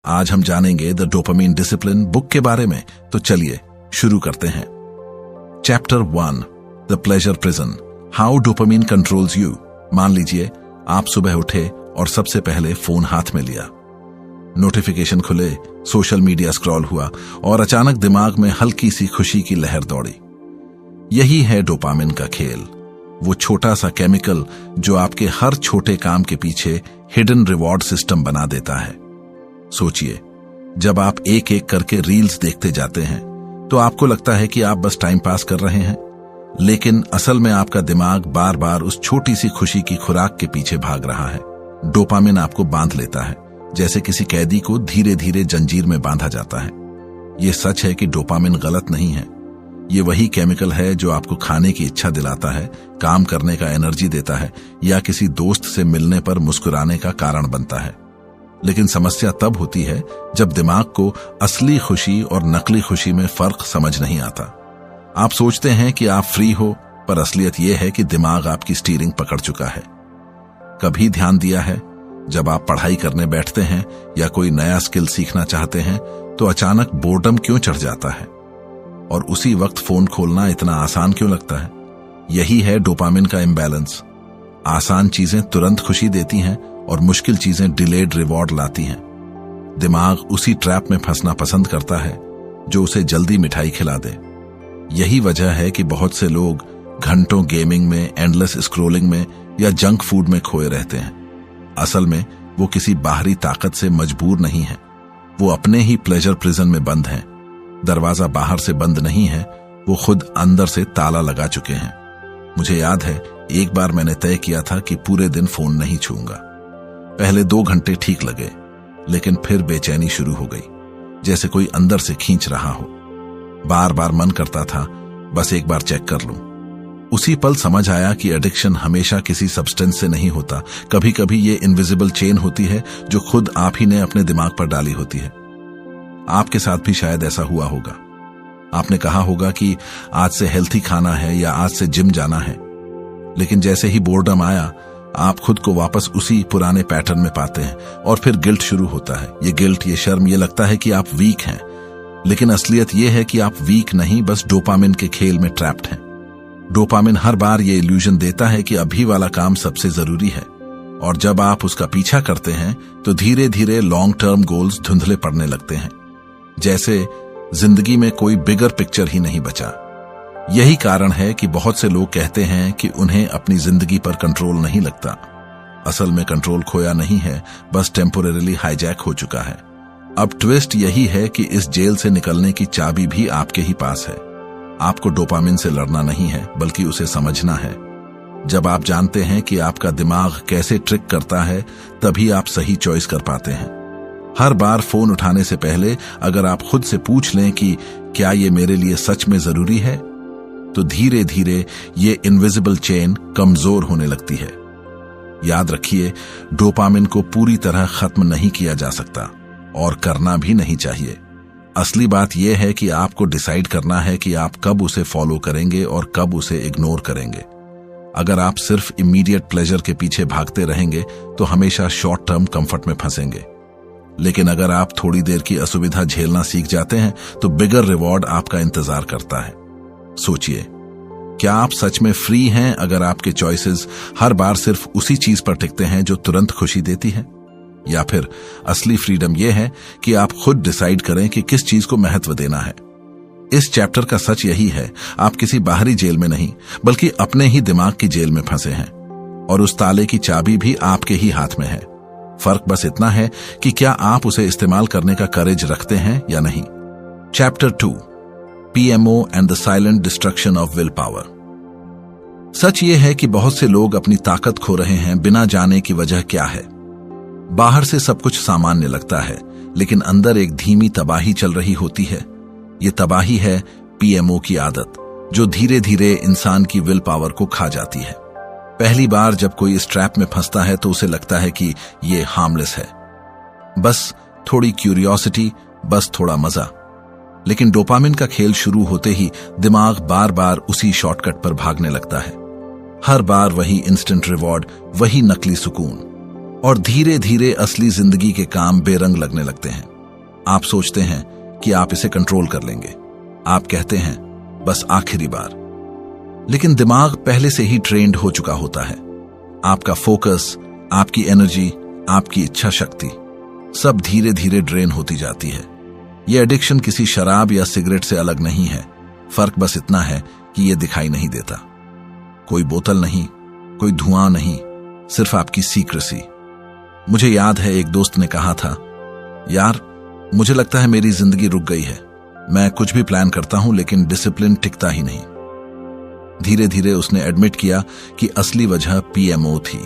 आज हम जानेंगे द डोपामिन डिसिप्लिन बुक के बारे में। तो चलिए शुरू करते हैं। Chapter 1 the pleasure prison, how dopamine controls you. मान लीजिए आप सुबह उठे और सबसे पहले फोन हाथ में लिया। नोटिफिकेशन खुले, सोशल मीडिया स्क्रॉल हुआ और अचानक दिमाग में हल्की सी खुशी की लहर दौड़ी। यही है डोपामिन का खेल, वो छोटा सा केमिकल जो आपके हर छोटे काम के पीछे हिडन रिवॉर्ड सिस्टम बना देता है। सोचिए, जब आप एक एक करके रील्स देखते जाते हैं तो आपको लगता है कि आप बस टाइम पास कर रहे हैं, लेकिन असल में आपका दिमाग बार बार उस छोटी सी खुशी की खुराक के पीछे भाग रहा है। डोपामिन आपको बांध लेता है, जैसे किसी कैदी को धीरे धीरे जंजीर में बांधा जाता है। यह सच है कि डोपामिन गलत नहीं है। ये वही केमिकल है जो आपको खाने की इच्छा दिलाता है, काम करने का एनर्जी देता है या किसी दोस्त से मिलने पर मुस्कुराने का कारण बनता है। लेकिन समस्या तब होती है जब दिमाग को असली खुशी और नकली खुशी में फर्क समझ नहीं आता। आप सोचते हैं कि आप फ्री हो, पर असलियत यह है कि दिमाग आपकी स्टीयरिंग पकड़ चुका है। कभी ध्यान दिया है, जब आप पढ़ाई करने बैठते हैं या कोई नया स्किल सीखना चाहते हैं तो अचानक बोर्डम क्यों चढ़ जाता है और उसी वक्त फोन खोलना इतना आसान क्यों लगता है? यही है डोपामिन का इम्बैलेंस। आसान चीजें तुरंत खुशी देती हैं और मुश्किल चीजें डिलेड रिवॉर्ड लाती हैं। दिमाग उसी ट्रैप में फंसना पसंद करता है जो उसे जल्दी मिठाई खिला दे। यही वजह है कि बहुत से लोग घंटों गेमिंग में, एंडलेस स्क्रोलिंग में या जंक फूड में खोए रहते हैं। असल में वो किसी बाहरी ताकत से मजबूर नहीं है, वो अपने ही प्लेजर प्रिजन में बंद हैं। दरवाजा बाहर से बंद नहीं है, वो खुद अंदर से ताला लगा चुके हैं। मुझे याद है, एक बार मैंने तय किया था कि पूरे दिन फोन नहीं छूऊंगा। पहले 2 घंटे ठीक लगे, लेकिन फिर बेचैनी शुरू हो गई, जैसे कोई अंदर से खींच रहा हो। बार बार मन करता था बस एक बार चेक कर लूं। उसी पल समझ आया कि एडिक्शन हमेशा किसी सब्सटेंस से नहीं होता। कभी कभी ये इनविजिबल चेन होती है जो खुद आप ही ने अपने दिमाग पर डाली होती है। आपके साथ भी शायद ऐसा हुआ होगा। आपने कहा होगा कि आज से हेल्थी खाना है या आज से जिम जाना है, लेकिन जैसे ही बोर्डम आया आप खुद को वापस उसी पुराने पैटर्न में पाते हैं और फिर गिल्ट शुरू होता है। ये गिल्ट, ये शर्म, ये लगता है कि आप वीक हैं, लेकिन असलियत ये है कि आप वीक नहीं, बस डोपामिन के खेल में ट्रैप्ड हैं। डोपामिन हर बार ये इल्यूजन देता है कि अभी वाला काम सबसे जरूरी है, और जब आप उसका पीछा करते हैं तो धीरे धीरे लॉन्ग टर्म गोल्स धुंधले पड़ने लगते हैं, जैसे जिंदगी में कोई बिगर पिक्चर ही नहीं बचा। यही कारण है कि बहुत से लोग कहते हैं कि उन्हें अपनी जिंदगी पर कंट्रोल नहीं लगता। असल में कंट्रोल खोया नहीं है, बस टेम्पोरेरीली हाईजैक हो चुका है। अब ट्विस्ट यही है कि इस जेल से निकलने की चाबी भी आपके ही पास है। आपको डोपामिन से लड़ना नहीं है, बल्कि उसे समझना है। जब आप जानते हैं कि आपका दिमाग कैसे ट्रिक करता है, तभी आप सही चॉइस कर पाते हैं। हर बार फोन उठाने से पहले अगर आप खुद से पूछ लें कि क्या ये मेरे लिए सच में जरूरी है, तो धीरे धीरे ये इनविजिबल चेन कमजोर होने लगती है। याद रखिए, डोपामिन को पूरी तरह खत्म नहीं किया जा सकता और करना भी नहीं चाहिए। असली बात यह है कि आपको डिसाइड करना है कि आप कब उसे फॉलो करेंगे और कब उसे इग्नोर करेंगे। अगर आप सिर्फ इमीडिएट प्लेजर के पीछे भागते रहेंगे तो हमेशा शॉर्ट टर्म कंफर्ट में फंसेंगे, लेकिन अगर आप थोड़ी देर की असुविधा झेलना सीख जाते हैं तो बिगर रिवॉर्ड आपका इंतजार करता है। सोचिए, क्या आप सच में फ्री हैं अगर आपके चॉइसेस हर बार सिर्फ उसी चीज पर टिकते हैं जो तुरंत खुशी देती है? या फिर असली फ्रीडम यह है कि आप खुद डिसाइड करें कि किस चीज को महत्व देना है। इस चैप्टर का सच यही है, आप किसी बाहरी जेल में नहीं, बल्कि अपने ही दिमाग की जेल में फंसे हैं, और उस ताले की चाबी भी आपके ही हाथ में है। फर्क बस इतना है कि क्या आप उसे इस्तेमाल करने का करेज रखते हैं या नहीं। Chapter 2 PMO and the silent destruction of will power. सच यह है कि बहुत से लोग अपनी ताकत खो रहे हैं बिना जाने की वजह क्या है। बाहर से सब कुछ सामान्य लगता है, लेकिन अंदर एक धीमी तबाही चल रही होती है। ये तबाही है PMO की आदत, जो धीरे धीरे इंसान की विल पावर को खा जाती है। पहली बार जब कोई इस ट्रैप में फंसता है तो उसे लगता है कि ये हार्मलेस है, बस थोड़ी क्यूरियोसिटी, बस थोड़ा मजा। लेकिन डोपामिन का खेल शुरू होते ही दिमाग बार बार उसी शॉर्टकट पर भागने लगता है। हर बार वही इंस्टेंट रिवॉर्ड, वही नकली सुकून, और धीरे धीरे असली जिंदगी के काम बेरंग लगने लगते हैं। आप सोचते हैं कि आप इसे कंट्रोल कर लेंगे। आप कहते हैं बस आखिरी बार। लेकिन दिमाग पहले से ही ट्रेंड हो चुका होता है। आपका फोकस, आपकी एनर्जी, आपकी इच्छा शक्ति सब धीरे धीरे ड्रेन होती जाती है। यह एडिक्शन किसी शराब या सिगरेट से अलग नहीं है। फर्क बस इतना है कि यह दिखाई नहीं देता। कोई बोतल नहीं, कोई धुआं नहीं, सिर्फ आपकी सीक्रेसी। मुझे याद है एक दोस्त ने कहा था, यार मुझे लगता है मेरी जिंदगी रुक गई है। मैं कुछ भी प्लान करता हूं लेकिन डिसिप्लिन टिकता ही नहीं। धीरे धीरे उसने एडमिट किया कि असली वजह पीएमओ थी।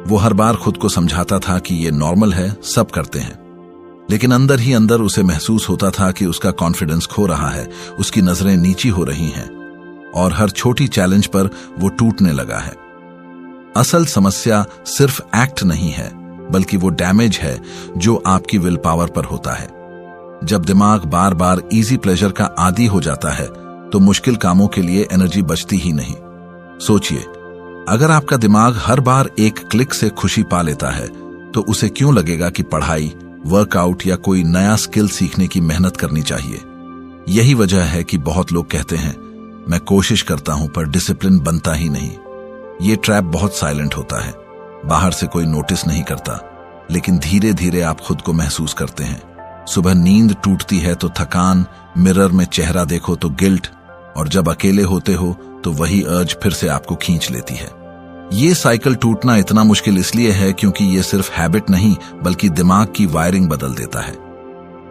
वो हर बार खुद को समझाता था कि ये नॉर्मल है, सब करते हैं, लेकिन अंदर ही अंदर उसे महसूस होता था कि उसका कॉन्फिडेंस खो रहा है, उसकी नजरें नीची हो रही हैं और हर छोटी चैलेंज पर वो टूटने लगा है। असल समस्या सिर्फ एक्ट नहीं है, बल्कि वो डैमेज है जो आपकी विल पावर पर होता है। जब दिमाग बार बार इजी प्लेजर का आदी हो जाता है तो मुश्किल कामों के लिए एनर्जी बचती ही नहीं। सोचिए, अगर आपका दिमाग हर बार एक क्लिक से खुशी पा लेता है तो उसे क्यों लगेगा कि पढ़ाई, वर्कआउट या कोई नया स्किल सीखने की मेहनत करनी चाहिए। यही वजह है कि बहुत लोग कहते हैं मैं कोशिश करता हूं पर डिसिप्लिन बनता ही नहीं। ये ट्रैप बहुत साइलेंट होता है, बाहर से कोई नोटिस नहीं करता, लेकिन धीरे धीरे आप खुद को महसूस करते हैं। सुबह नींद टूटती है तो थकान, मिरर में चेहरा देखो तो गिल्ट, और जब अकेले होते हो तो वही अर्ज फिर से आपको खींच लेती है। ये साइकिल टूटना इतना मुश्किल इसलिए है क्योंकि ये सिर्फ हैबिट नहीं बल्कि दिमाग की वायरिंग बदल देता है।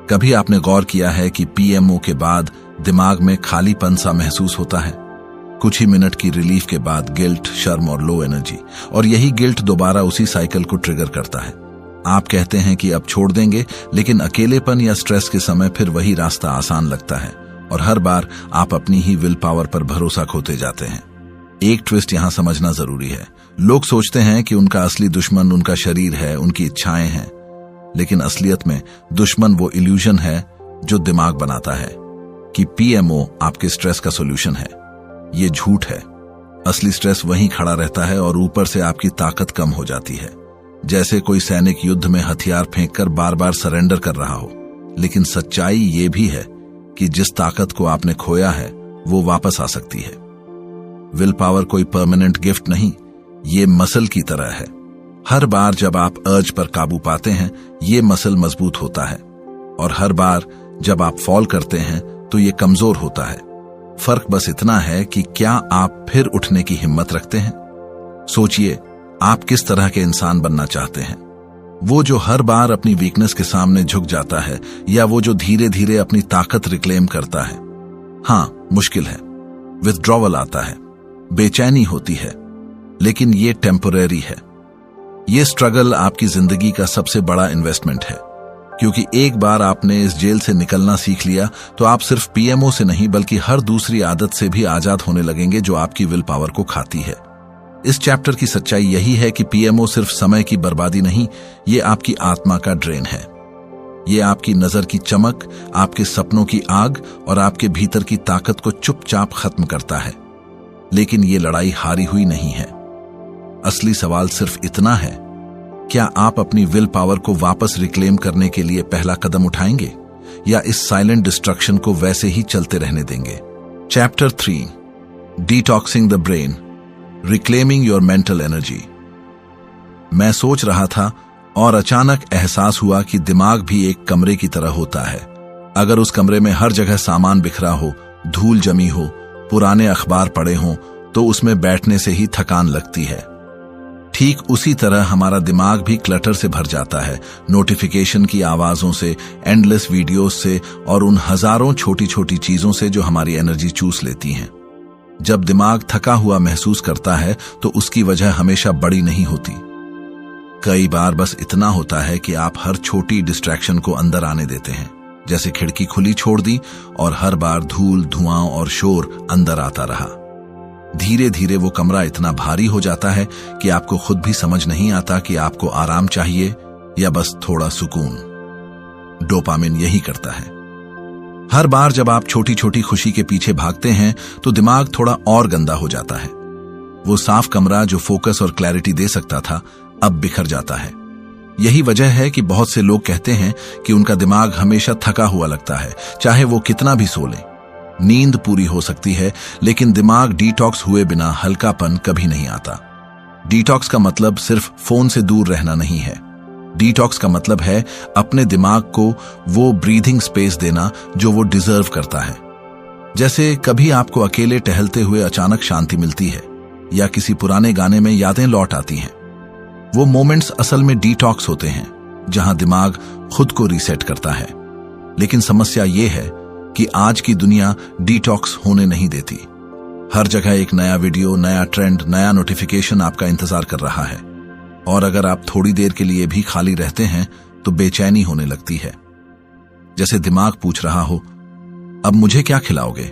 कभी आपने गौर किया है कि पीएमओ के बाद दिमाग में खालीपन सा महसूस होता है? कुछ ही मिनट की रिलीफ के बाद गिल्ट, शर्म और लो एनर्जी, और यही गिल्ट दोबारा उसी साइकिल को ट्रिगर करता है। आप कहते हैं कि अब छोड़ देंगे, लेकिन अकेलेपन या स्ट्रेस के समय फिर वही रास्ता आसान लगता है और हर बार आप अपनी ही विल पावर पर भरोसा खोते जाते हैं। एक ट्विस्ट यहां समझना जरूरी है। लोग सोचते हैं कि उनका असली दुश्मन उनका शरीर है, उनकी इच्छाएं हैं, लेकिन असलियत में दुश्मन वो इल्यूजन है जो दिमाग बनाता है कि पीएमओ आपके स्ट्रेस का सॉल्यूशन है। ये झूठ है। असली स्ट्रेस वहीं खड़ा रहता है और ऊपर से आपकी ताकत कम हो जाती है, जैसे कोई सैनिक युद्ध में हथियार फेंककर बार बार सरेंडर कर रहा हो। लेकिन सच्चाई ये भी है कि जिस ताकत को आपने खोया है वो वापस आ सकती है। विल पावर कोई परमानेंट गिफ्ट नहीं, ये मसल की तरह है। हर बार जब आप अर्ज पर काबू पाते हैं ये मसल मजबूत होता है, और हर बार जब आप फॉल करते हैं तो ये कमजोर होता है। फर्क बस इतना है कि क्या आप फिर उठने की हिम्मत रखते हैं। सोचिए, आप किस तरह के इंसान बनना चाहते हैं? वो जो हर बार अपनी वीकनेस के सामने झुक जाता है, या वो जो धीरे धीरे अपनी ताकत रिक्लेम करता है? हाँ, मुश्किल है, विथड्रॉवल आता है, बेचैनी होती है, लेकिन ये टेम्परेरी है। ये स्ट्रगल आपकी जिंदगी का सबसे बड़ा इन्वेस्टमेंट है, क्योंकि एक बार आपने इस जेल से निकलना सीख लिया तो आप सिर्फ पीएमओ से नहीं बल्कि हर दूसरी आदत से भी आजाद होने लगेंगे जो आपकी विल पावर को खाती है। इस चैप्टर की सच्चाई यही है कि पीएमओ सिर्फ समय की बर्बादी नहीं, ये आपकी आत्मा का ड्रेन है। ये आपकी नजर की चमक, आपके सपनों की आग और आपके भीतर की ताकत को चुपचाप खत्म करता है। लेकिन ये लड़ाई हारी हुई नहीं है। असली सवाल सिर्फ इतना है, क्या आप अपनी विल पावर को वापस रिक्लेम करने के लिए पहला कदम उठाएंगे, या इस साइलेंट डिस्ट्रक्शन को वैसे ही चलते रहने देंगे? Chapter 3, detoxing the brain, reclaiming your mental energy. मैं सोच रहा था और अचानक एहसास हुआ कि दिमाग भी एक कमरे की तरह होता है। अगर उस कमरे में हर जगह सामान बिखरा हो, धूल जमी हो, पुराने अखबार पड़े हों, तो उसमें बैठने से ही थकान लगती है। ठीक उसी तरह हमारा दिमाग भी क्लटर से भर जाता है, नोटिफिकेशन की आवाजों से, एंडलेस वीडियोस से और उन हजारों छोटी छोटी चीजों से जो हमारी एनर्जी चूस लेती हैं। जब दिमाग थका हुआ महसूस करता है तो उसकी वजह हमेशा बड़ी नहीं होती। कई बार बस इतना होता है कि आप हर छोटी डिस्ट्रैक्शन को अंदर आने देते हैं, जैसे खिड़की खुली छोड़ दी और हर बार धूल, धुआं और शोर अंदर आता रहा। धीरे धीरे वो कमरा इतना भारी हो जाता है कि आपको खुद भी समझ नहीं आता कि आपको आराम चाहिए या बस थोड़ा सुकून। डोपामिन यही करता है। हर बार जब आप छोटी छोटी खुशी के पीछे भागते हैं तो दिमाग थोड़ा और गंदा हो जाता है। वो साफ कमरा जो फोकस और क्लैरिटी दे सकता था अब बिखर जाता है। यही वजह है कि बहुत से लोग कहते हैं कि उनका दिमाग हमेशा थका हुआ लगता है, चाहे वो कितना भी सो लें। नींद पूरी हो सकती है, लेकिन दिमाग डिटॉक्स हुए बिना हल्कापन कभी नहीं आता। डिटॉक्स का मतलब सिर्फ फोन से दूर रहना नहीं है। डिटॉक्स का मतलब है अपने दिमाग को वो ब्रीथिंग स्पेस देना जो वो डिजर्व करता है। जैसे कभी आपको अकेले टहलते हुए अचानक शांति मिलती है, या किसी पुराने गाने में यादें लौट आती हैं। वो मोमेंट्स असल में डिटॉक्स होते हैं, जहां दिमाग खुद को रीसेट करता है। लेकिन समस्या ये है कि आज की दुनिया डिटॉक्स होने नहीं देती। हर जगह एक नया वीडियो, नया ट्रेंड, नया नोटिफिकेशन आपका इंतजार कर रहा है। और अगर आप थोड़ी देर के लिए भी खाली रहते हैं तो बेचैनी होने लगती है, जैसे दिमाग पूछ रहा हो, अब मुझे क्या खिलाओगे?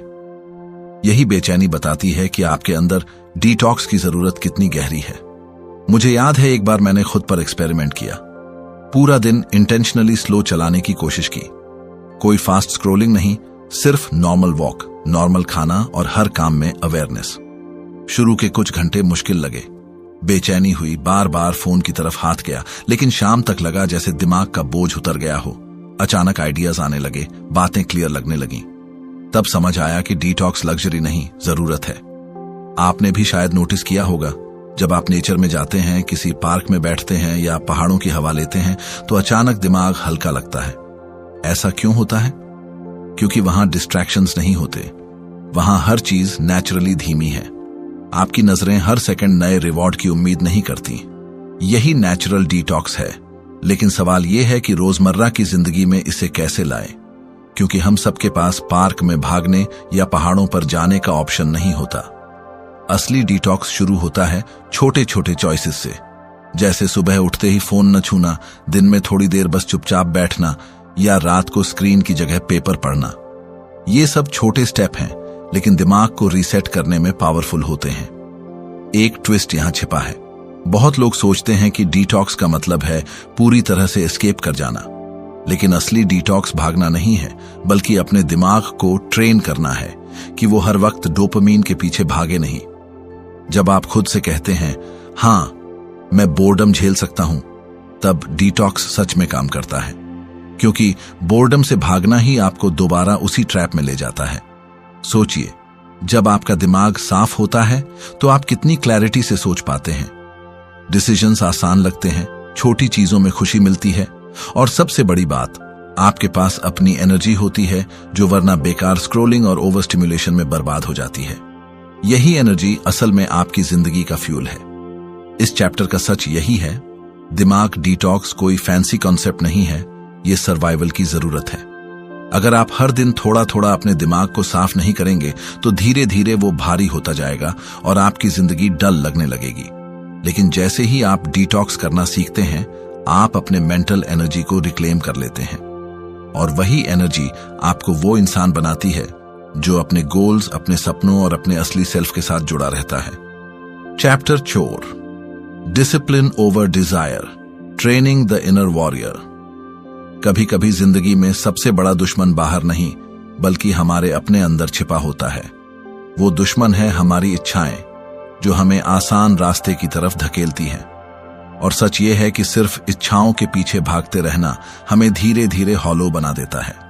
यही बेचैनी बताती है कि आपके अंदर डिटॉक्स की जरूरत कितनी गहरी है। मुझे याद है एक बार मैंने खुद पर एक्सपेरिमेंट किया। पूरा दिन इंटेंशनली स्लो चलाने की कोशिश की। कोई फास्ट स्क्रोलिंग नहीं, सिर्फ नॉर्मल वॉक, नॉर्मल खाना और हर काम में अवेयरनेस। शुरू के कुछ घंटे मुश्किल लगे, बेचैनी हुई, बार बार फोन की तरफ हाथ गया, लेकिन शाम तक लगा जैसे दिमाग का बोझ उतर गया हो। अचानक आइडियाज आने लगे, बातें क्लियर लगने लगीं। तब समझ आया कि डिटॉक्स लग्जरी नहीं, जरूरत है। आपने भी शायद नोटिस किया होगा, जब आप नेचर में जाते हैं, किसी पार्क में बैठते हैं या पहाड़ों की हवा लेते हैं, तो अचानक दिमाग हल्का लगता है। ऐसा क्यों होता है? क्योंकि वहां डिस्ट्रैक्शंस नहीं होते। वहां हर चीज नेचुरली धीमी है। आपकी नजरें हर सेकंड नए रिवॉर्ड की उम्मीद नहीं करती। यही नेचुरल डिटॉक्स है। लेकिन सवाल यह है कि रोजमर्रा की जिंदगी में इसे कैसे लाएं? क्योंकि हम सबके पास पार्क में भागने या पहाड़ों पर जाने का ऑप्शन नहीं होता। असली डिटॉक्स शुरू होता है छोटे छोटे चॉइसेस से, जैसे सुबह उठते ही फोन न छूना, दिन में थोड़ी देर बस चुपचाप बैठना, या रात को स्क्रीन की जगह पेपर पढ़ना। ये सब छोटे स्टेप हैं, लेकिन दिमाग को रीसेट करने में पावरफुल होते हैं। एक ट्विस्ट यहां छिपा है। बहुत लोग सोचते हैं कि डिटॉक्स का मतलब है पूरी तरह से एस्केप कर जाना, लेकिन असली डिटॉक्स भागना नहीं है, बल्कि अपने दिमाग को ट्रेन करना है कि वो हर वक्त डोपामीन के पीछे भागे नहीं। जब आप खुद से कहते हैं, हां मैं बोर्डम झेल सकता हूं, तब डिटॉक्स सच में काम करता है। क्योंकि बोर्डम से भागना ही आपको दोबारा उसी ट्रैप में ले जाता है। सोचिए, जब आपका दिमाग साफ होता है तो आप कितनी क्लैरिटी से सोच पाते हैं। डिसीजंस आसान लगते हैं, छोटी चीजों में खुशी मिलती है, और सबसे बड़ी बात, आपके पास अपनी एनर्जी होती है जो वरना बेकार स्क्रोलिंग और ओवर स्टिमुलेशन में बर्बाद हो जाती है। यही एनर्जी असल में आपकी जिंदगी का फ्यूल है। इस चैप्टर का सच यही है, दिमाग डिटॉक्स कोई फैंसी कॉन्सेप्ट नहीं है, ये सर्वाइवल की जरूरत है। अगर आप हर दिन थोड़ा थोड़ा अपने दिमाग को साफ नहीं करेंगे तो धीरे धीरे वो भारी होता जाएगा और आपकी जिंदगी डल लगने लगेगी। लेकिन जैसे ही आप डिटॉक्स करना सीखते हैं, आप अपने मेंटल एनर्जी को रिक्लेम कर लेते हैं, और वही एनर्जी आपको वो इंसान बनाती है जो अपने गोल्स, अपने सपनों और अपने असली सेल्फ के साथ जुड़ा रहता है। Chapter 4, discipline over desire, training the inner warrior. कभी कभी जिंदगी में सबसे बड़ा दुश्मन बाहर नहीं, बल्कि हमारे अपने अंदर छिपा होता है। वो दुश्मन है हमारी इच्छाएं, जो हमें आसान रास्ते की तरफ धकेलती हैं। और सच ये है कि सिर्फ इच्छाओं के पीछे भागते रहना हमें धीरे धीरे हॉलो बना देता है।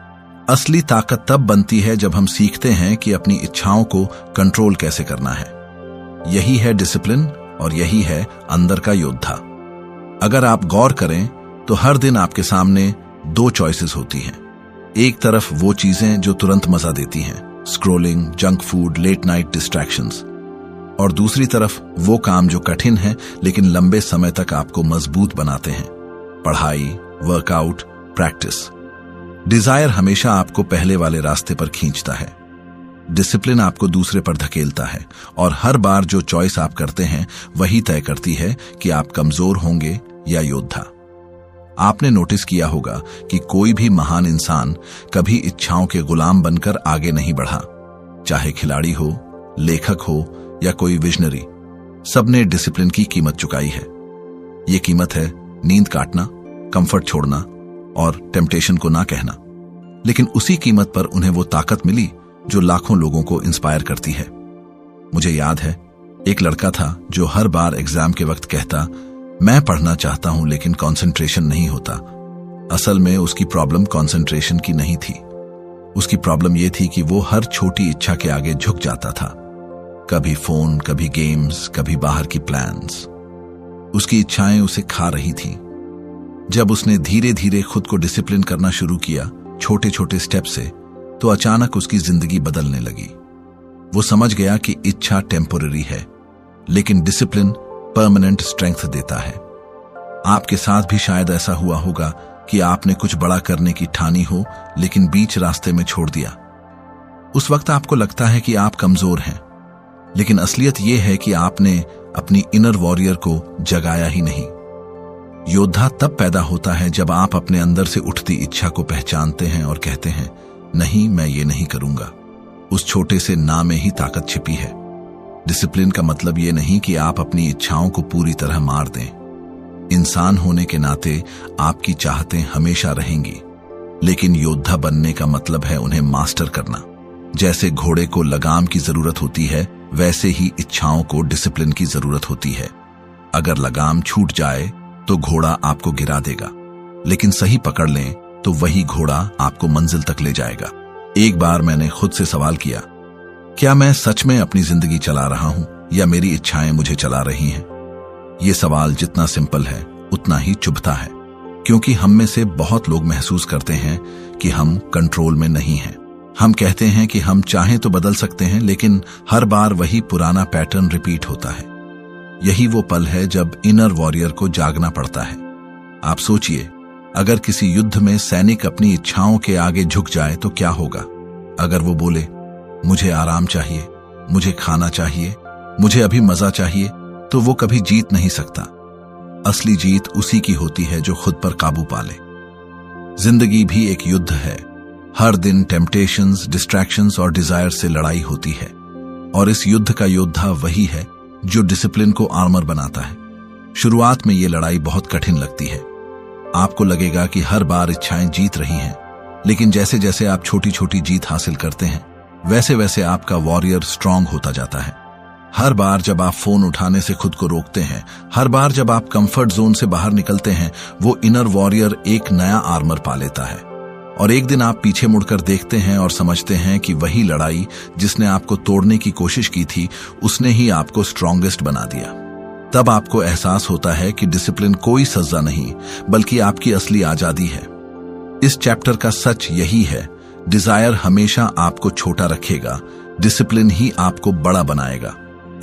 असली ताकत तब बनती है जब हम सीखते हैं कि अपनी इच्छाओं को कंट्रोल कैसे करना है। यही है डिसिप्लिन, और यही है अंदर का योद्धा। अगर आप गौर करें तो हर दिन आपके सामने 2 चॉइसेस होती हैं। एक तरफ वो चीजें जो तुरंत मजा देती हैं, scrolling, junk food, late night distractions, और दूसरी तरफ वो काम जो कठिन है लेकिन लंबे समय तक आपको मजबूत बनाते हैं, पढ़ाई, वर्कआउट, प्रैक्टिस। डिजायर हमेशा आपको पहले वाले रास्ते पर खींचता है, डिसिप्लिन आपको दूसरे पर धकेलता है, और हर बार जो चॉइस आप करते हैं वही तय करती है कि आप कमजोर होंगे या योद्धा। आपने नोटिस किया होगा कि कोई भी महान इंसान कभी इच्छाओं के गुलाम बनकर आगे नहीं बढ़ा। चाहे खिलाड़ी हो, लेखक हो या कोई विजनरी, सबने डिसिप्लिन की कीमत चुकाई है। ये कीमत है नींद काटना, कंफर्ट छोड़ना और टेम्पटेशन को ना कहना। लेकिन उसी कीमत पर उन्हें वो ताकत मिली जो लाखों लोगों को इंस्पायर करती है। मुझे याद है, एक लड़का था जो हर बार एग्जाम के वक्त कहता, मैं पढ़ना चाहता हूं लेकिन कंसंट्रेशन नहीं होता। असल में उसकी प्रॉब्लम कंसंट्रेशन की नहीं थी। उसकी प्रॉब्लम यह थी कि वो हर छोटी इच्छा के आगे झुक जाता था। कभी फोन, कभी गेम्स, कभी बाहर की प्लान्स। उसकी इच्छाएं उसे खा रही थी। जब उसने धीरे धीरे खुद को डिसिप्लिन करना शुरू किया, छोटे छोटे स्टेप से, तो अचानक उसकी जिंदगी बदलने लगी। वो समझ गया कि इच्छा टेम्पोररी है, लेकिन डिसिप्लिन परमानेंट स्ट्रेंथ देता है। आपके साथ भी शायद ऐसा हुआ होगा कि आपने कुछ बड़ा करने की ठानी हो, लेकिन बीच रास्ते में छोड़ दिया। उस वक्त आपको लगता है कि आप कमजोर हैं, लेकिन असलियत यह है कि आपने अपनी इनर वॉरियर को जगाया ही नहीं। योद्धा तब पैदा होता है जब आप अपने अंदर से उठती इच्छा को पहचानते हैं और कहते हैं, नहीं, मैं ये नहीं करूंगा। उस छोटे से ना में ही ताकत छिपी है। डिसिप्लिन का मतलब ये नहीं कि आप अपनी इच्छाओं को पूरी तरह मार दें। इंसान होने के नाते आपकी चाहतें हमेशा रहेंगी, लेकिन योद्धा बनने का मतलब है उन्हें मास्टर करना। जैसे घोड़े को लगाम की जरूरत होती है, वैसे ही इच्छाओं को डिसिप्लिन की जरूरत होती है। अगर लगाम छूट जाए तो घोड़ा आपको गिरा देगा, लेकिन सही पकड़ लें तो वही घोड़ा आपको मंजिल तक ले जाएगा। एक बार मैंने खुद से सवाल किया, क्या मैं सच में अपनी जिंदगी चला रहा हूं या मेरी इच्छाएं मुझे चला रही हैं? यह सवाल जितना सिंपल है उतना ही चुभता है, क्योंकि हम में से बहुत लोग महसूस करते हैं कि हम कंट्रोल में नहीं हैं। हम कहते हैं कि हम चाहें तो बदल सकते हैं, लेकिन हर बार वही पुराना पैटर्न रिपीट होता है। यही वो पल है जब इनर वॉरियर को जागना पड़ता है। आप सोचिए, अगर किसी युद्ध में सैनिक अपनी इच्छाओं के आगे झुक जाए तो क्या होगा? अगर वो बोले, मुझे आराम चाहिए, मुझे खाना चाहिए, मुझे अभी मजा चाहिए, तो वो कभी जीत नहीं सकता। असली जीत उसी की होती है जो खुद पर काबू पाले। जिंदगी भी एक युद्ध है। हर दिन टेम्पटेशंस, डिस्ट्रैक्शंस और डिजायर से लड़ाई होती है, और इस युद्ध का योद्धा वही है जो डिसिप्लिन को आर्मर बनाता है। शुरुआत में ये लड़ाई बहुत कठिन लगती है। आपको लगेगा कि हर बार इच्छाएं जीत रही हैं, लेकिन जैसे जैसे आप छोटी छोटी जीत हासिल करते हैं, वैसे वैसे आपका वॉरियर स्ट्रांग होता जाता है। हर बार जब आप फोन उठाने से खुद को रोकते हैं, हर बार जब आप कंफर्ट जोन से बाहर निकलते हैं, वो इनर वॉरियर एक नया आर्मर पा लेता है। और एक दिन आप पीछे मुड़कर देखते हैं और समझते हैं कि वही लड़ाई जिसने आपको तोड़ने की कोशिश की थी, उसने ही आपको स्ट्रॉन्गेस्ट बना दिया। तब आपको एहसास होता है कि डिसिप्लिन कोई सजा नहीं, बल्कि आपकी असली आजादी है। इस चैप्टर का सच यही है, डिजायर हमेशा आपको छोटा रखेगा, डिसिप्लिन ही आपको बड़ा बनाएगा।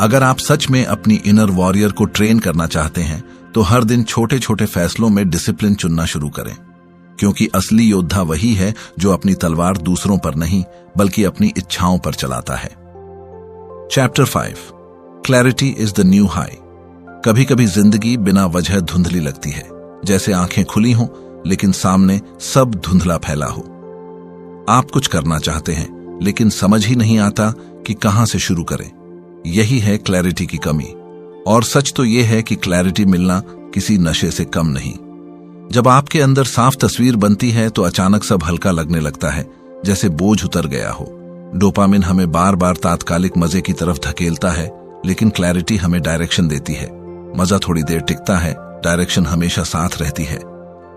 अगर आप सच में अपनी इनर वॉरियर को ट्रेन करना चाहते हैं, तो हर दिन छोटे छोटे फैसलों में डिसिप्लिन चुनना शुरू करें, क्योंकि असली योद्धा वही है जो अपनी तलवार दूसरों पर नहीं, बल्कि अपनी इच्छाओं पर चलाता है। Chapter 5, clarity is the new high. कभी कभी जिंदगी बिना वजह धुंधली लगती है, जैसे आंखें खुली हों लेकिन सामने सब धुंधला फैला हो। आप कुछ करना चाहते हैं, लेकिन समझ ही नहीं आता कि कहां से शुरू करें। यही है क्लैरिटी की कमी। और सच तो यह है कि क्लैरिटी मिलना किसी नशे से कम नहीं। जब आपके अंदर साफ तस्वीर बनती है तो अचानक सब हल्का लगने लगता है, जैसे बोझ उतर गया हो। डोपामिन हमें बार बार तात्कालिक मजे की तरफ धकेलता है, लेकिन क्लैरिटी हमें डायरेक्शन देती है। मजा थोड़ी देर टिकता है, डायरेक्शन हमेशा साथ रहती है।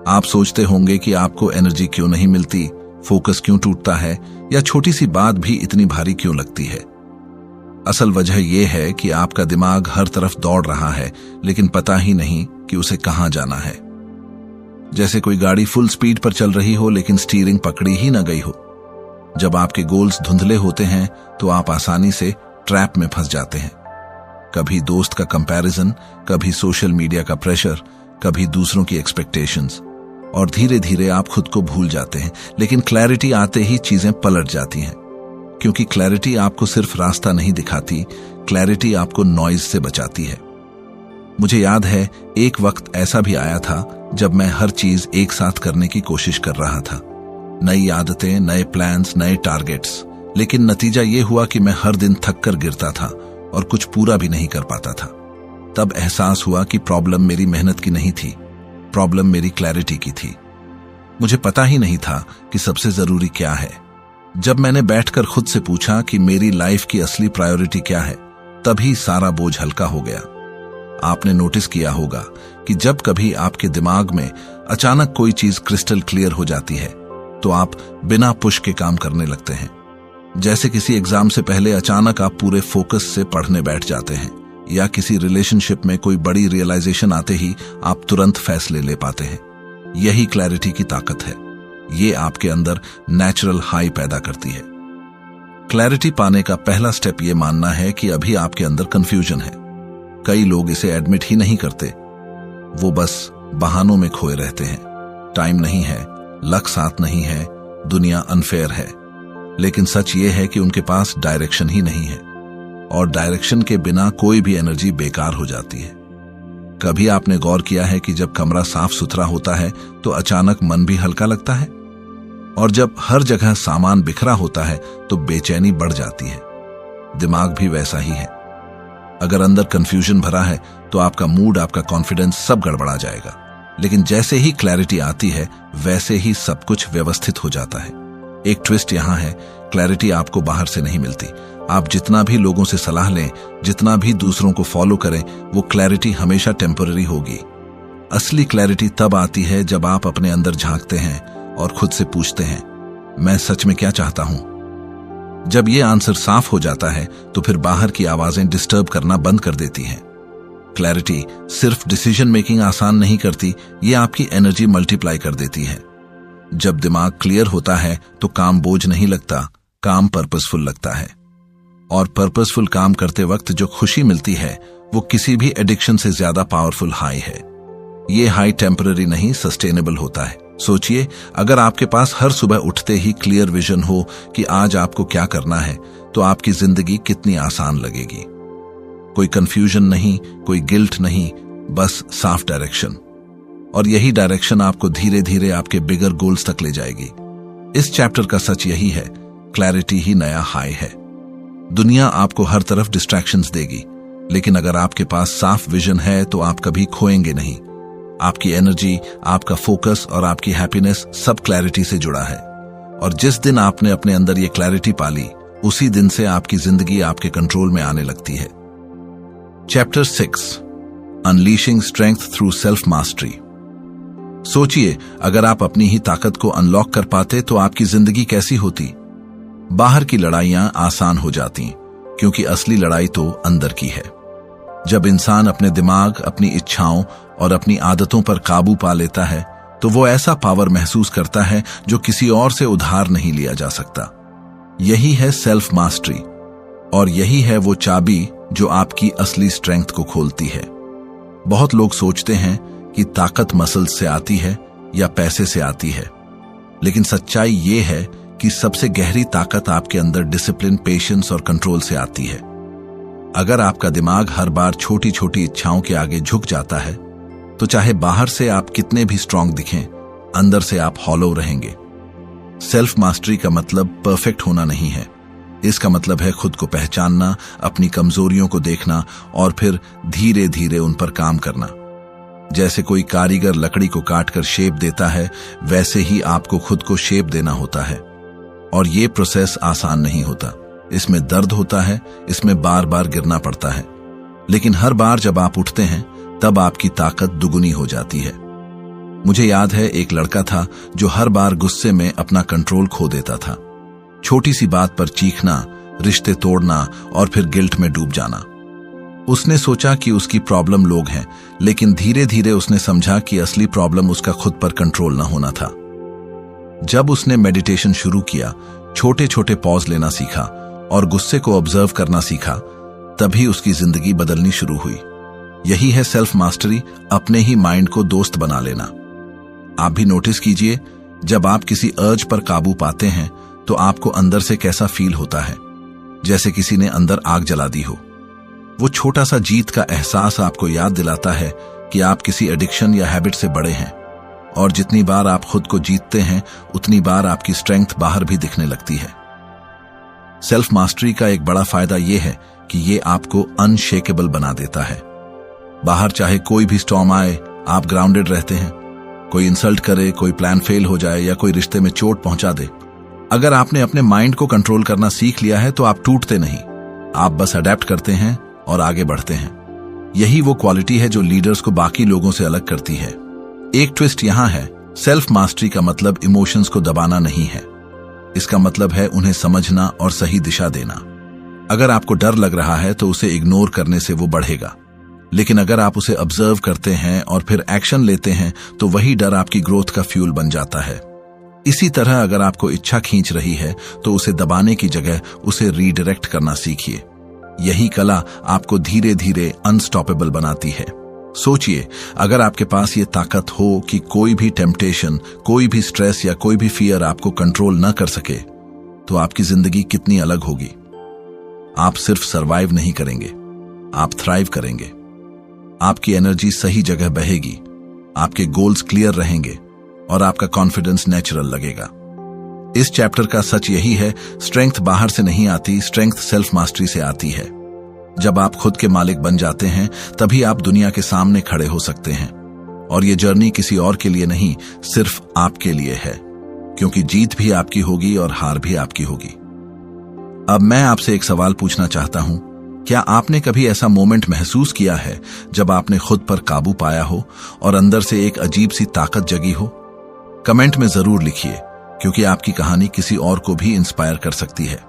आप सोचते होंगे कि आपको एनर्जी क्यों नहीं मिलती, फोकस क्यों टूटता है, या छोटी सी बात भी इतनी भारी क्यों लगती है। असल वजह यह है कि आपका दिमाग हर तरफ दौड़ रहा है, लेकिन पता ही नहीं कि उसे कहां जाना है। जैसे कोई गाड़ी फुल स्पीड पर चल रही हो, लेकिन स्टीयरिंग पकड़ी ही न गई हो। जब आपके गोल्स धुंधले होते हैं तो आप आसानी से ट्रैप में फंस जाते हैं। कभी दोस्त का कंपैरिजन, कभी सोशल मीडिया का प्रेशर, कभी दूसरों की एक्सपेक्टेशंस, और धीरे धीरे आप खुद को भूल जाते हैं। लेकिन क्लैरिटी आते ही चीजें पलट जाती हैं, क्योंकि क्लैरिटी आपको सिर्फ रास्ता नहीं दिखाती, क्लैरिटी आपको नॉइज से बचाती है। मुझे याद है, एक वक्त ऐसा भी आया था जब मैं हर चीज एक साथ करने की कोशिश कर रहा था। नई आदतें, नए प्लान्स, नए टारगेट्स, लेकिन नतीजा ये हुआ कि मैं हर दिन थक कर गिरता था और कुछ पूरा भी नहीं कर पाता था। तब एहसास हुआ कि प्रॉब्लम मेरी मेहनत की नहीं थी, प्रॉब्लम मेरी क्लैरिटी की थी। मुझे पता ही नहीं था कि सबसे जरूरी क्या है। जब मैंने बैठकर खुद से पूछा कि मेरी लाइफ की असली प्रायोरिटी क्या है, तभी सारा बोझ हल्का हो गया। आपने नोटिस किया होगा कि जब कभी आपके दिमाग में अचानक कोई चीज क्रिस्टल क्लियर हो जाती है तो आप बिना पुश के काम करने लगते हैं। जैसे किसी एग्जाम से पहले अचानक आप पूरे फोकस से पढ़ने बैठ जाते हैं, या किसी रिलेशनशिप में कोई बड़ी रियलाइजेशन आते ही आप तुरंत फैसले ले पाते हैं। यही क्लैरिटी की ताकत है। ये आपके अंदर नेचुरल हाई पैदा करती है। क्लैरिटी पाने का पहला स्टेप ये मानना है कि अभी आपके अंदर कंफ्यूजन है। कई लोग इसे एडमिट ही नहीं करते, वो बस बहानों में खोए रहते हैं। टाइम नहीं है, लक साथ नहीं है, दुनिया अनफेयर है। लेकिन सच ये है कि उनके पास डायरेक्शन ही नहीं है, और डायरेक्शन के बिना कोई भी एनर्जी बेकार हो जाती है। कभी आपने गौर किया है कि जब कमरा साफ सुथरा होता है तो अचानक मन भी हल्का लगता है, और जब हर जगह सामान बिखरा होता है तो बेचैनी बढ़ जाती है। दिमाग भी वैसा ही है। अगर अंदर कंफ्यूजन भरा है तो आपका मूड, आपका कॉन्फिडेंस सब गड़बड़ा जाएगा। लेकिन जैसे ही क्लैरिटी आती है वैसे ही सब कुछ व्यवस्थित हो जाता है। एक ट्विस्ट यहां है, क्लैरिटी आपको बाहर से नहीं मिलती। आप जितना भी लोगों से सलाह लें, जितना भी दूसरों को फॉलो करें, वो क्लैरिटी हमेशा टेम्पररी होगी। असली क्लैरिटी तब आती है जब आप अपने अंदर झांकते हैं और खुद से पूछते हैं, मैं सच में क्या चाहता हूं? जब ये आंसर साफ हो जाता है तो फिर बाहर की आवाजें डिस्टर्ब करना बंद कर देती हैं। क्लैरिटी सिर्फ डिसीजन मेकिंग आसान नहीं करती, ये आपकी एनर्जी मल्टीप्लाई कर देती है। जब दिमाग क्लियर होता है तो काम बोझ नहीं लगता, काम पर्पसफुल लगता है। और पर्पसफुल काम करते वक्त जो खुशी मिलती है वो किसी भी एडिक्शन से ज्यादा पावरफुल हाई है। ये हाई टेम्पररी नहीं, सस्टेनेबल होता है। सोचिए, अगर आपके पास हर सुबह उठते ही क्लियर विजन हो कि आज आपको क्या करना है, तो आपकी जिंदगी कितनी आसान लगेगी। कोई कंफ्यूजन नहीं, कोई गिल्ट नहीं, बस साफ डायरेक्शन। और यही डायरेक्शन आपको धीरे धीरे आपके बिगर गोल्स तक ले जाएगी। इस चैप्टर का सच यही है, क्लैरिटी ही नया हाई है। दुनिया आपको हर तरफ डिस्ट्रैक्शंस देगी, लेकिन अगर आपके पास साफ विजन है तो आप कभी खोएंगे नहीं। आपकी एनर्जी, आपका फोकस और आपकी हैप्पीनेस सब क्लैरिटी से जुड़ा है। और जिस दिन आपने अपने अंदर ये क्लैरिटी पाली, उसी दिन से आपकी जिंदगी आपके कंट्रोल में आने लगती है। Chapter 6, unleashing strength through self mastery. सोचिए, अगर आप अपनी ही ताकत को अनलॉक कर पाते तो आपकी जिंदगी कैसी होती। बाहर की लड़ाइयां आसान हो जाती, क्योंकि असली लड़ाई तो अंदर की है। जब इंसान अपने दिमाग, अपनी इच्छाओं और अपनी आदतों पर काबू पा लेता है तो वो ऐसा पावर महसूस करता है जो किसी और से उधार नहीं लिया जा सकता। यही है सेल्फ मास्टरी, और यही है वो चाबी जो आपकी असली स्ट्रेंथ को खोलती है। बहुत लोग सोचते हैं कि ताकत मसल्स से आती है या पैसे से आती है, लेकिन सच्चाई ये है कि सबसे गहरी ताकत आपके अंदर डिसिप्लिन, पेशेंस और कंट्रोल से आती है। अगर आपका दिमाग हर बार छोटी छोटी इच्छाओं के आगे झुक जाता है तो चाहे बाहर से आप कितने भी स्ट्रांग दिखें, अंदर से आप हॉलो रहेंगे। सेल्फ मास्टरी का मतलब परफेक्ट होना नहीं है। इसका मतलब है खुद को पहचानना, अपनी कमजोरियों को देखना और फिर धीरे धीरे उन पर काम करना। जैसे कोई कारीगर लकड़ी को काटकर शेप देता है, वैसे ही आपको खुद को शेप देना होता है। और ये प्रोसेस आसान नहीं होता। इसमें दर्द होता है, इसमें बार बार गिरना पड़ता है, लेकिन हर बार जब आप उठते हैं तब आपकी ताकत दुगुनी हो जाती है। मुझे याद है, एक लड़का था जो हर बार गुस्से में अपना कंट्रोल खो देता था। छोटी सी बात पर चीखना, रिश्ते तोड़ना और फिर गिल्ट में डूब जाना। उसने सोचा कि उसकी प्रॉब्लम लोग हैं, लेकिन धीरे धीरे उसने समझा कि असली प्रॉब्लम उसका खुद पर कंट्रोल न होना था। जब उसने मेडिटेशन शुरू किया, छोटे छोटे पॉज लेना सीखा और गुस्से को ऑब्जर्व करना सीखा, तभी उसकी जिंदगी बदलनी शुरू हुई। यही है सेल्फ मास्टरी, अपने ही माइंड को दोस्त बना लेना। आप भी नोटिस कीजिए, जब आप किसी अर्ज पर काबू पाते हैं तो आपको अंदर से कैसा फील होता है, जैसे किसी ने अंदर आग जला दी हो। वो छोटा सा जीत का एहसास आपको याद दिलाता है कि आप किसी एडिक्शन या हैबिट से बड़े हैं, और जितनी बार आप खुद को जीतते हैं उतनी बार आपकी स्ट्रेंथ बाहर भी दिखने लगती है। सेल्फ मास्टरी का एक बड़ा फायदा यह है कि ये आपको अनशेकेबल बना देता है। बाहर चाहे कोई भी स्टॉर्म आए, आप ग्राउंडेड रहते हैं। कोई इंसल्ट करे, कोई प्लान फेल हो जाए या कोई रिश्ते में चोट पहुंचा दे, अगर आपने अपने माइंड को कंट्रोल करना सीख लिया है तो आप टूटते नहीं, आप बस अडेप्ट करते हैं और आगे बढ़ते हैं। यही वो क्वालिटी है जो लीडर्स को बाकी लोगों से अलग करती है। एक ट्विस्ट यहां है, सेल्फ मास्टरी का मतलब इमोशंस को दबाना नहीं है। इसका मतलब है उन्हें समझना और सही दिशा देना। अगर आपको डर लग रहा है तो उसे इग्नोर करने से वो बढ़ेगा, लेकिन अगर आप उसे ऑब्जर्व करते हैं और फिर एक्शन लेते हैं तो वही डर आपकी ग्रोथ का फ्यूल बन जाता है। इसी तरह अगर आपको इच्छा खींच रही है तो उसे दबाने की जगह उसे रीडायरेक्ट करना सीखिए। यही कला आपको धीरे धीरे अनस्टॉपेबल बनाती है। सोचिए, अगर आपके पास ये ताकत हो कि कोई भी टेम्पटेशन, कोई भी स्ट्रेस या कोई भी फियर आपको कंट्रोल न कर सके, तो आपकी जिंदगी कितनी अलग होगी। आप सिर्फ सरवाइव नहीं करेंगे, आप थ्राइव करेंगे। आपकी एनर्जी सही जगह बहेगी, आपके गोल्स क्लियर रहेंगे और आपका कॉन्फिडेंस नेचुरल लगेगा। इस चैप्टर का सच यही है, स्ट्रेंथ बाहर से नहीं आती, स्ट्रेंथ सेल्फ मास्टरी से आती है। जब आप खुद के मालिक बन जाते हैं तभी आप दुनिया के सामने खड़े हो सकते हैं। और ये जर्नी किसी और के लिए नहीं, सिर्फ आपके लिए है, क्योंकि जीत भी आपकी होगी और हार भी आपकी होगी। अब मैं आपसे एक सवाल पूछना चाहता हूं, क्या आपने कभी ऐसा मोमेंट महसूस किया है जब आपने खुद पर काबू पाया हो और अंदर से एक अजीब सी ताकत जगी हो? कमेंट में जरूर लिखिए, क्योंकि आपकी कहानी किसी और को भी इंस्पायर कर सकती है।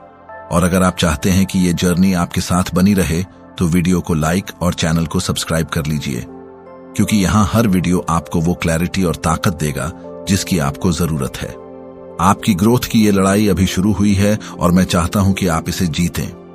और अगर आप चाहते हैं कि ये जर्नी आपके साथ बनी रहे तो वीडियो को लाइक और चैनल को सब्सक्राइब कर लीजिए, क्योंकि यहाँ हर वीडियो आपको वो क्लैरिटी और ताकत देगा जिसकी आपको जरूरत है। आपकी ग्रोथ की ये लड़ाई अभी शुरू हुई है और मैं चाहता हूं कि आप इसे जीतें।